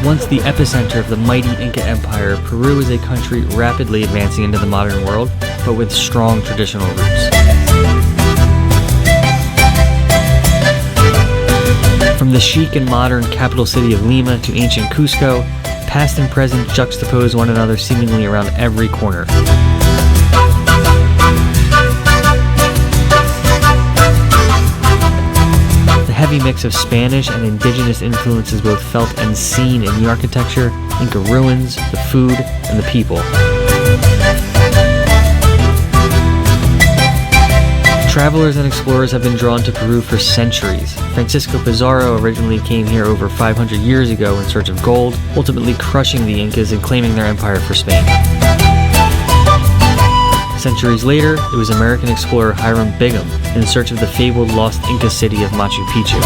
Once the epicenter of the mighty Inca Empire, Peru is a country rapidly advancing into the modern world, but with strong traditional roots. From the chic and modern capital city of Lima to ancient Cusco, past and present juxtapose one another seemingly around every corner. The heavy mix of Spanish and indigenous influences both felt and seen in the architecture, Inca ruins, the food, and the people. Travelers and explorers have been drawn to Peru for centuries. Francisco Pizarro originally came here over 500 years ago in search of gold, ultimately crushing the Incas and claiming their empire for Spain. Centuries later, it was American explorer Hiram Bingham in search of the fabled lost Inca city of Machu Picchu.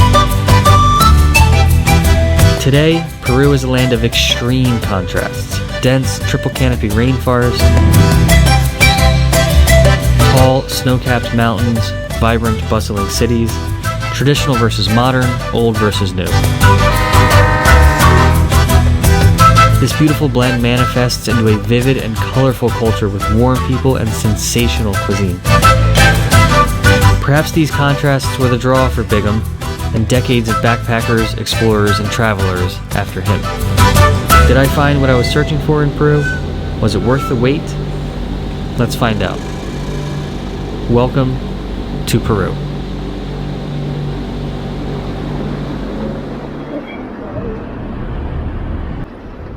Today, Peru is a land of extreme contrasts. Dense, triple canopy rainforest, tall, snow-capped mountains, vibrant, bustling cities, traditional versus modern, old versus new. This beautiful blend manifests into a vivid and colorful culture with warm people and sensational cuisine. Perhaps these contrasts were the draw for Bingham and decades of backpackers, explorers, and travelers after him. Did I find what I was searching for in Peru? Was it worth the wait? Let's find out. Welcome to Peru.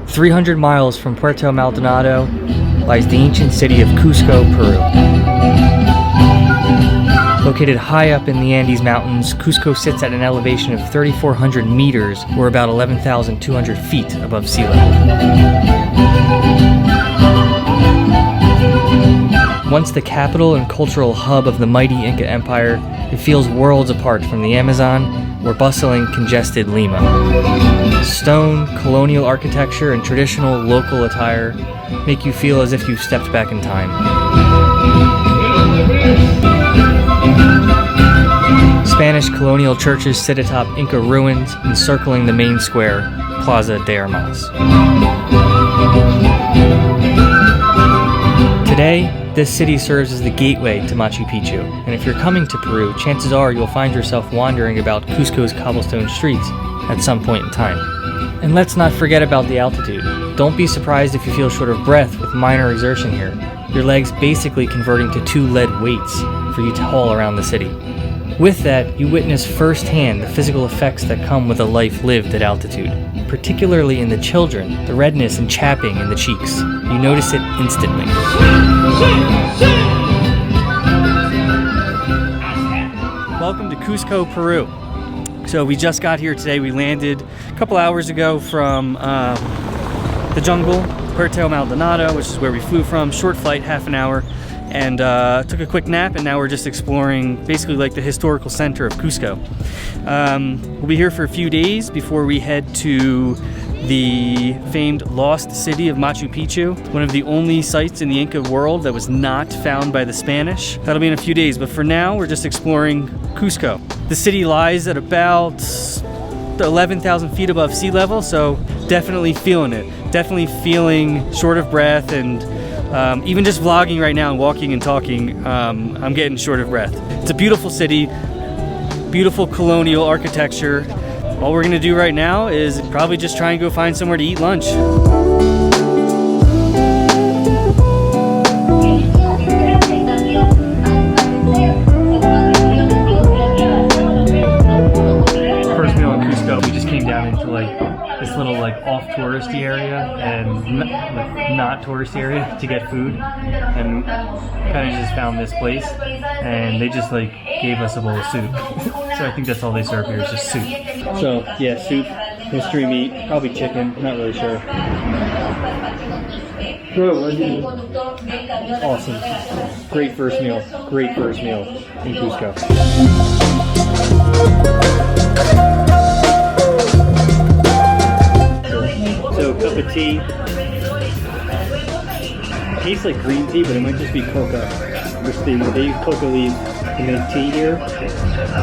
"300 miles from Puerto Maldonado lies the ancient city of Cusco, Peru. Located high up in the Andes Mountains, Cusco sits at an elevation of 3,400 meters, or about 11,200 feet above sea level. Once the capital and cultural hub of the mighty Inca Empire, it feels worlds apart from the Amazon or bustling, congested Lima. Stone, colonial architecture, and traditional local attire make you feel as if you've stepped back in time. Spanish colonial churches sit atop Inca ruins, encircling the main square, Plaza de Armas. Today, this city serves as the gateway to Machu Picchu, and if you're coming to Peru, chances are you'll find yourself wandering about Cusco's cobblestone streets at some point in time. And let's not forget about the altitude. Don't be surprised if you feel short of breath with minor exertion here, your legs basically converting to 2 lead weights for you to haul around the city. With that, you witness firsthand the physical effects that come with a life lived at altitude, particularly in the children, the redness and chapping in the cheeks. You notice it instantly. Welcome to Cusco, Peru. So we just got here today. We landed a couple hours ago from the jungle, Puerto Maldonado, which is where we flew from. Short flight, half an hour, and took a quick nap, and now we're just exploring basically like the historical center of Cusco. We'll be here for a few days before we head to the famed lost city of Machu Picchu, one of the only sites in the Inca world that was not found by the Spanish. That'll be in a few days, but for now we're just exploring Cusco. The city lies at about 11,000 feet above sea level, so definitely feeling it. Definitely feeling short of breath, and even just vlogging right now and walking and talking, I'm getting short of breath. It's a beautiful city, beautiful colonial architecture. All we're gonna do right now is probably just try and go find somewhere to eat lunch. First meal in Cusco, we just came down into like this little like off touristy area and not touristy area to get food, and kind of just found this place, and they just like gave us a bowl of soup. So I think that's all they serve here is just soup. So yeah, soup, mystery meat, probably chicken, not really sure. Awesome. Great first meal. Great first meal in Cusco. So cup of tea. Tastes like green tea, but it might just be coca. They use coca leaves to make tea here.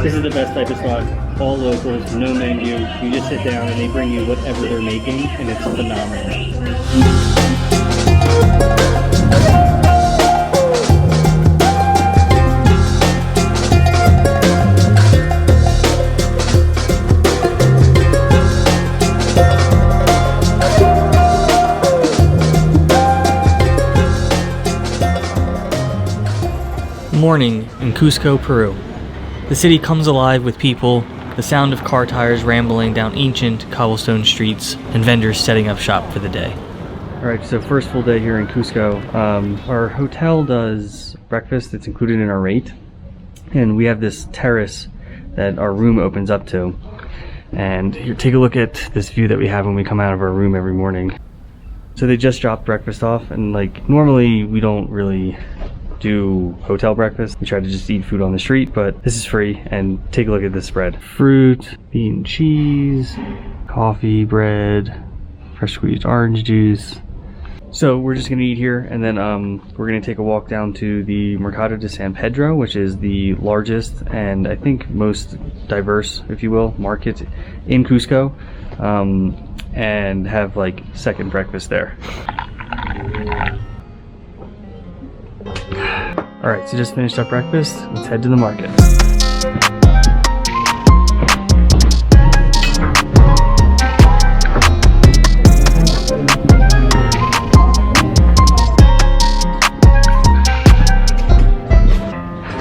This is the best type of spot. All locals, no menu. You just sit down and they bring you whatever they're making, and it's phenomenal. Morning in Cusco, Peru. The city comes alive with people, the sound of car tires rambling down ancient cobblestone streets, and vendors setting up shop for the day. Alright, so first full day here in Cusco. Our hotel does breakfast, it's included in our rate. And we have this terrace that our room opens up to. And here, take a look at this view that we have when we come out of our room every morning. So they just dropped breakfast off, and like normally we don't really do hotel breakfast. We try to just eat food on the street, but this is free, and take a look at this spread. Fruit, bean cheese, coffee, bread, fresh squeezed orange juice. So we're just gonna eat here, and then we're gonna take a walk down to the Mercado De San Pedro, which is the largest and I think most diverse, if you will, market in Cusco, and have like second breakfast there. Alright, so just finished up breakfast. Let's head to the market.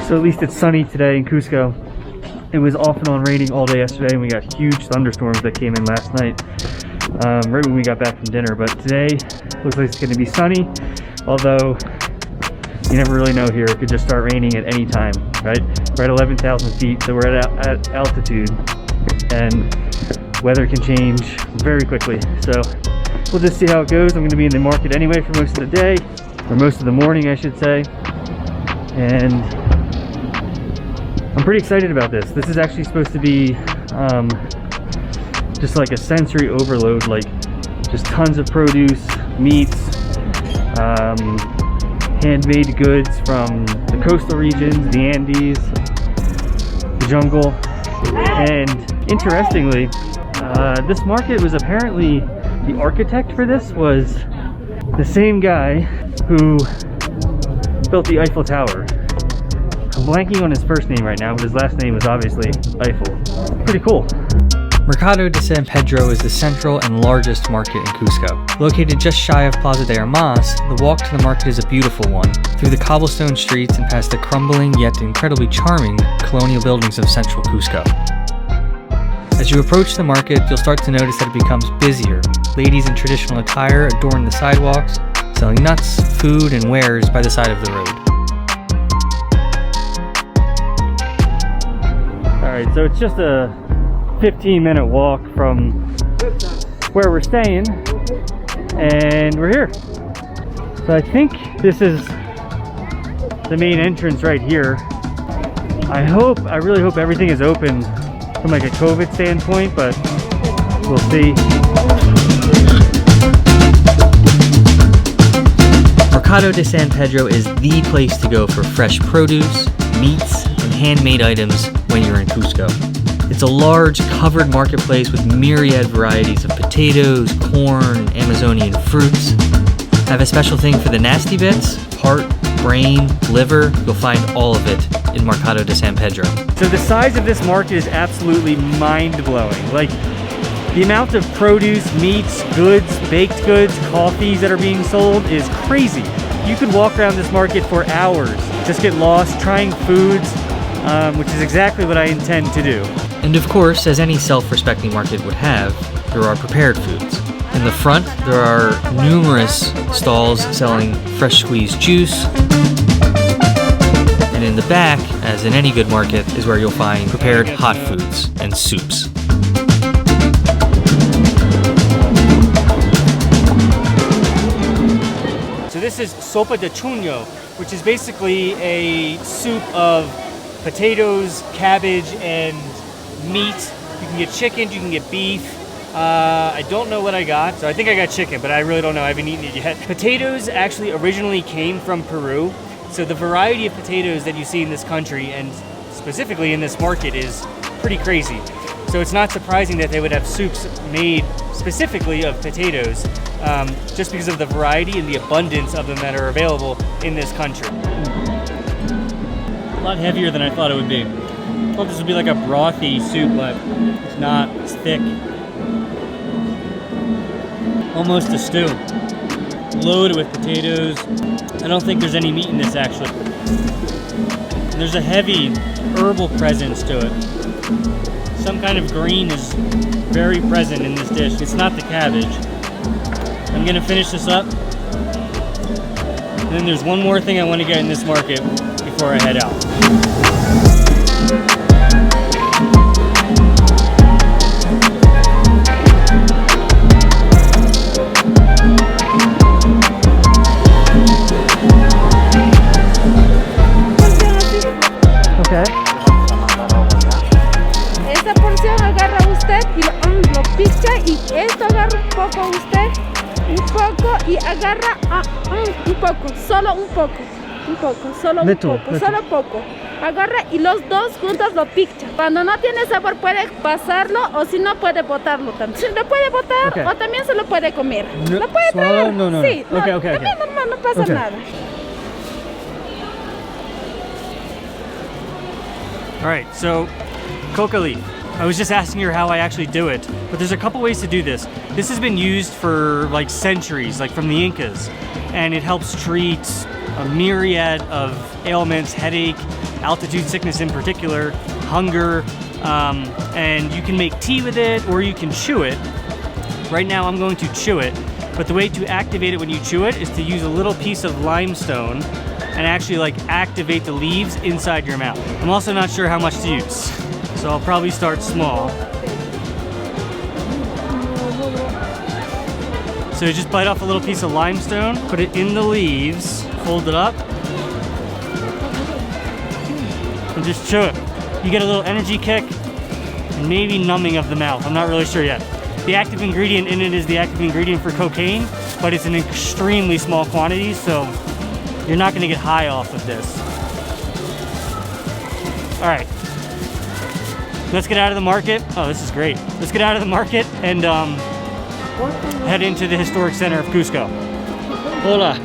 So at least it's sunny today in Cusco. It was off and on raining all day yesterday, and we got huge thunderstorms that came in last night, right when we got back from dinner. But today looks like it's going to be sunny, although you never really know here. It could just start raining at any time, right? We're at 11,000 feet, so we're at altitude, and weather can change very quickly. So we'll just see how it goes. I'm going to be in the market anyway for most of the day, or most of the morning, I should say. And I'm pretty excited about this. This is actually supposed to be just like a sensory overload, like just tons of produce, meats, handmade goods from the coastal regions, the Andes, the jungle. And interestingly, this market was apparently, the architect for this was the same guy who built the Eiffel Tower. I'm blanking on his first name right now, but his last name is obviously Eiffel. Pretty cool. Mercado de San Pedro is the central and largest market in Cusco. Located just shy of Plaza de Armas, the walk to the market is a beautiful one, through the cobblestone streets and past the crumbling yet incredibly charming colonial buildings of central Cusco. As you approach the market, you'll start to notice that it becomes busier. Ladies in traditional attire adorn the sidewalks, selling nuts, food, and wares by the side of the road. Alright, so it's just a 15-minute walk from where we're staying, and we're here. So I think this is the main entrance right here. I really hope everything is open from like a COVID standpoint, but we'll see. Mercado de San Pedro is the place to go for fresh produce, meats, and handmade items when you're in Cusco. It's a large, covered marketplace with myriad varieties of potatoes, corn, Amazonian fruits. I have a special thing for the nasty bits: heart, brain, liver. You'll find all of it in Mercado de San Pedro. So the size of this market is absolutely mind-blowing. Like, the amount of produce, meats, goods, baked goods, coffees that are being sold is crazy. You could walk around this market for hours, just get lost trying foods, which is exactly what I intend to do. And of course, as any self-respecting market would have, there are prepared foods. In the front, there are numerous stalls selling fresh squeezed juice. And in the back, as in any good market, is where you'll find prepared hot foods and soups. this is sopa de chuño, which is basically a soup of potatoes, cabbage, and meat. You can get chicken, you can get beef. I don't know what I got, so I think I got chicken, but I really don't know. I haven't eaten it yet. Potatoes actually originally came from Peru, so the variety of potatoes that you see in this country, and specifically in this market, is pretty crazy. So it's not surprising that they would have soups made specifically of potatoes, just because of the variety and the abundance of them that are available in this country. A lot heavier than I thought it would be. I thought this would be like a brothy soup, but it's not. It's thick. Almost a stew. Loaded with potatoes. I don't think there's any meat in this, actually. And there's a heavy herbal presence to it. Some kind of green is very present in this dish. It's not the cabbage. I'm gonna finish this up. And then there's one more thing I want to get in this market before I head out. Okay. Esta porción agarra usted y lo picha, y esto agarra un poco usted, un poco, y agarra un poco, solo un poco, solo Little, un poco, little. solo poco. Agarra y los dos juntos lo picha. Cuando no tiene sabor puede pasarlo, o si no puede botarlo también. Se lo puede botar, Okay. o también se lo puede comer. No, ¿Lo puede swallow? tragar? No. Sí, Okay, no, okay, también okay. normal, no pasa Okay. nada. All right, so coca leaf. I was just asking her how I actually do it, but there's a couple ways to do this. This has been used for like centuries, like from the Incas, and it helps treat a myriad of ailments, headache, altitude sickness in particular, hunger, and you can make tea with it or you can chew it. Right now I'm going to chew it, but the way to activate it when you chew it is to use a little piece of limestone and actually like activate the leaves inside your mouth. I'm also not sure how much to use, so I'll probably start small. So just bite off a little piece of limestone, put it in the leaves, fold it up, and just chew it. You get a little energy kick and maybe numbing of the mouth. I'm not really sure yet. The active ingredient in it is the active ingredient for cocaine, but it's in extremely small quantities, so you're not gonna get high off of this. All right, let's get out of the market. Oh, this is great. Let's get out of the market and head into the historic center of Cusco. Hola.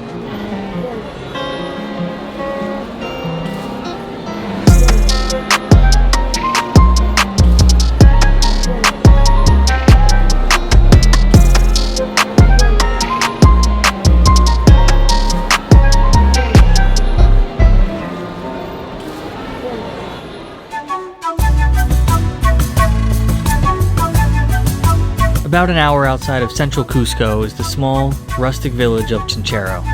About an hour outside of central Cusco is the small, rustic village of Chinchero.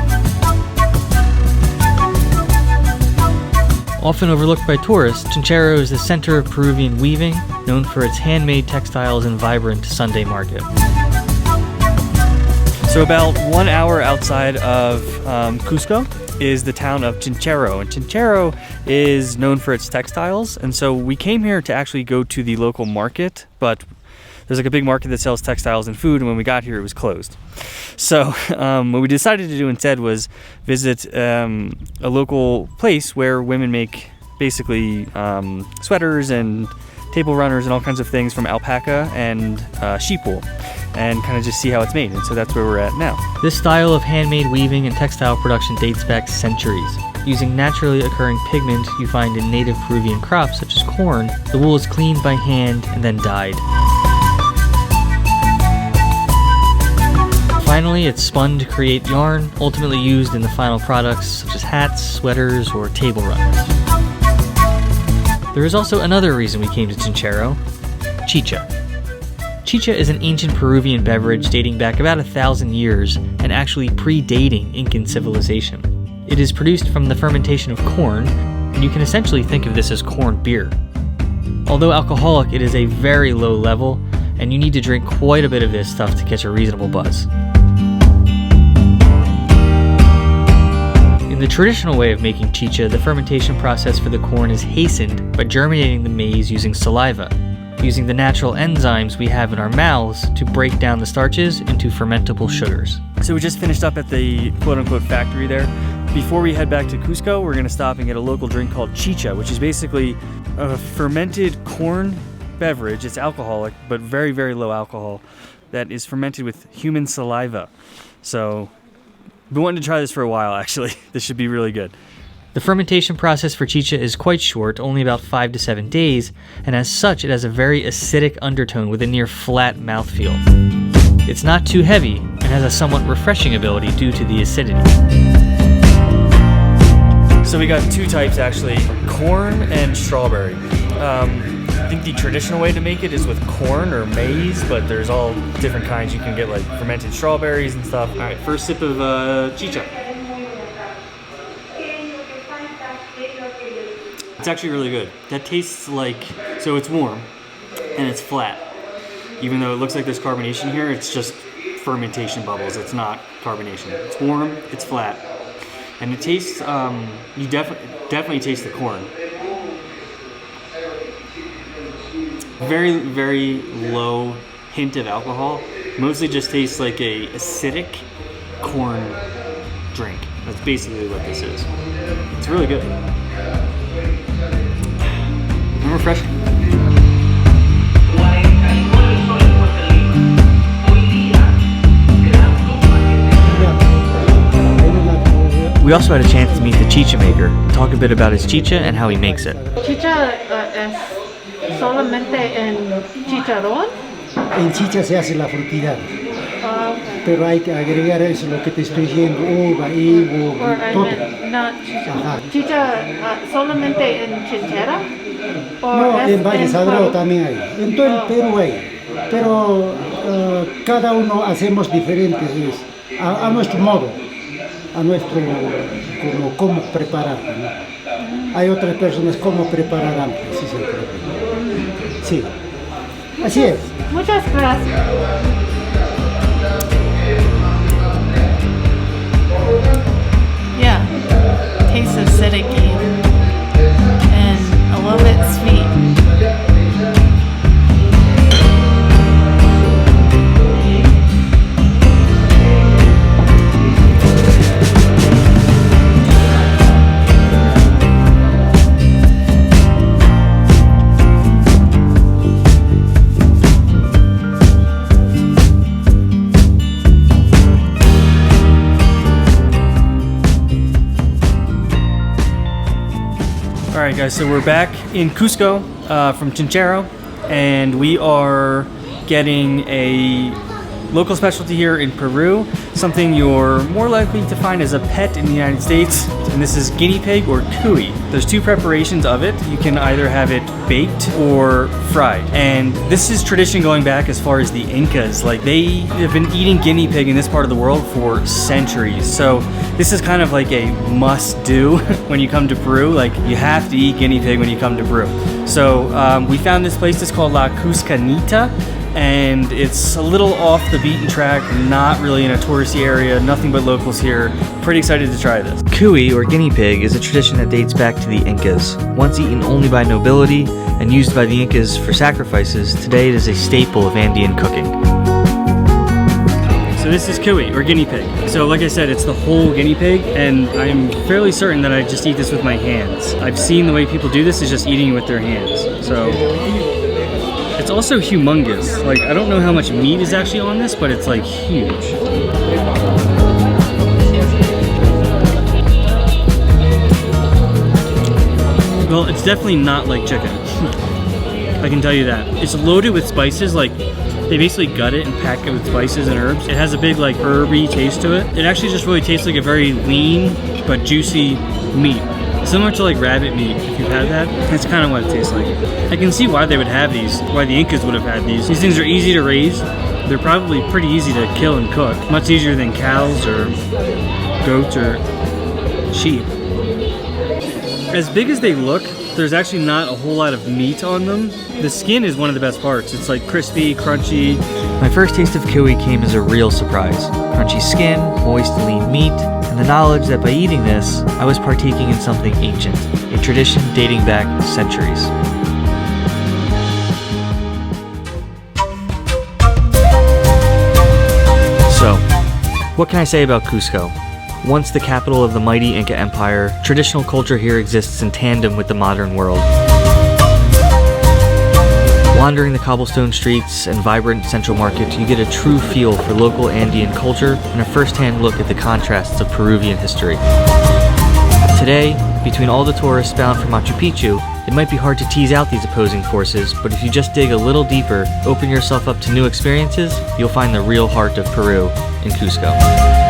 Often overlooked by tourists, Chinchero is the center of Peruvian weaving, known for its handmade textiles and vibrant Sunday market. So about 1 hour outside of Cusco is the town of Chinchero, and Chinchero is known for its textiles, and so we came here to actually go to the local market, but there's like a big market that sells textiles and food, and when we got here it was closed. So what we decided to do instead was visit a local place where women make basically sweaters and table runners and all kinds of things from alpaca and sheep wool, and kind of just see how it's made, and so that's where we're at now. This style of handmade weaving and textile production dates back centuries. Using naturally occurring pigment you find in native Peruvian crops such as corn, the wool is cleaned by hand and then dyed. Finally, it's spun to create yarn, ultimately used in the final products such as hats, sweaters, or table runners. There is also another reason we came to Chinchero: chicha. Chicha is an ancient Peruvian beverage dating back about 1,000 years and actually predating Incan civilization. It is produced from the fermentation of corn, and you can essentially think of this as corn beer. Although alcoholic, it is a very low level, and you need to drink quite a bit of this stuff to catch a reasonable buzz. the traditional way of making chicha, the fermentation process for the corn is hastened by germinating the maize using saliva, using the natural enzymes we have in our mouths to break down the starches into fermentable sugars. So we just finished up at the quote-unquote factory there. Before we head back to Cusco, we're going to stop and get a local drink called chicha, which is basically a fermented corn beverage. It's alcoholic, but very, very low alcohol, that is fermented with human saliva. So I've been wanting to try this for a while, actually. This should be really good. The fermentation process for chicha is quite short, only about 5 to 7 days, and as such, it has a very acidic undertone with a near flat mouthfeel. It's not too heavy and has a somewhat refreshing ability due to the acidity. So we got two types actually, corn and strawberry. I think the traditional way to make it is with corn or maize, but there's all different kinds. You can get like fermented strawberries and stuff. All right, first sip of chicha. It's actually really good. That tastes like, so it's warm and it's flat. Even though it looks like there's carbonation here, it's just fermentation bubbles. It's not carbonation. It's warm, it's flat. And it tastes, you definitely taste the corn. Very, very low hint of alcohol. Mostly just tastes like a acidic corn drink. That's basically what this is. It's really good. And refreshing. We also had a chance to meet the chicha maker and talk a bit about his chicha and how he makes it. Chicha es solamente en chicharrón. En chicha se hace la frutidad, pero hay que agregar eso, lo que te estoy diciendo, uva, higo, todo. Not chicha. Ajá. Chicha solamente en Chinchero. No, en Valle Sagrado también hay, en todo el Perú hay, pero cada uno hacemos diferentes, a nuestro modo, a nuestro, cómo preparar, ¿no? Hay otras personas cómo preparar antes, ese es el problema. Sí, así es. Muchas gracias. Yeah, tastes acidic and a little bit sweet. Alright guys, so we're back in Cusco from Chinchero, and we are getting a local specialty here in Peru, something you're more likely to find as a pet in the United States, and this is guinea pig or cuy. There's two preparations of it. You can either have it baked or fried, and this is tradition going back as far as the Incas. Like, they have been eating guinea pig in this part of the world for centuries, so this is kind of like a must-do when you come to Peru. Like, you have to eat guinea pig when you come to Peru. So we found this place that's called La Cuscanita, and it's a little off the beaten track, not really in a touristy area, nothing but locals here. Pretty excited to try this. Cuy, or guinea pig, is a tradition that dates back to the Incas. Once eaten only by nobility and used by the Incas for sacrifices, today it is a staple of Andean cooking. So this is cuy, or guinea pig. So like I said, it's the whole guinea pig, and I'm fairly certain that I just eat this with my hands. I've seen the way people do this is just eating it with their hands. So it's also humongous. Like, I don't know how much meat is actually on this, but it's like huge. Well, it's definitely not like chicken. I can tell you that. It's loaded with spices. Like, they basically gut it and pack it with spices and herbs. It has a big, like, herby taste to it. It actually just really tastes like a very lean but juicy meat. Similar to like rabbit meat, if you've had that. That's kind of what it tastes like. I can see why they would have these, why the Incas would have had these. These things are easy to raise. They're probably pretty easy to kill and cook. Much easier than cows or goats or sheep. As big as they look, there's actually not a whole lot of meat on them. The skin is one of the best parts. It's like crispy, crunchy. My first taste of kiwi came as a real surprise. Crunchy skin, moist, lean meat, and the knowledge that by eating this, I was partaking in something ancient, a tradition dating back centuries. So, what can I say about Cusco? Once the capital of the mighty Inca Empire, traditional culture here exists in tandem with the modern world. Wandering the cobblestone streets and vibrant central market, you get a true feel for local Andean culture and a first-hand look at the contrasts of Peruvian history. Today, between all the tourists bound for Machu Picchu, it might be hard to tease out these opposing forces, but if you just dig a little deeper, open yourself up to new experiences, you'll find the real heart of Peru in Cusco.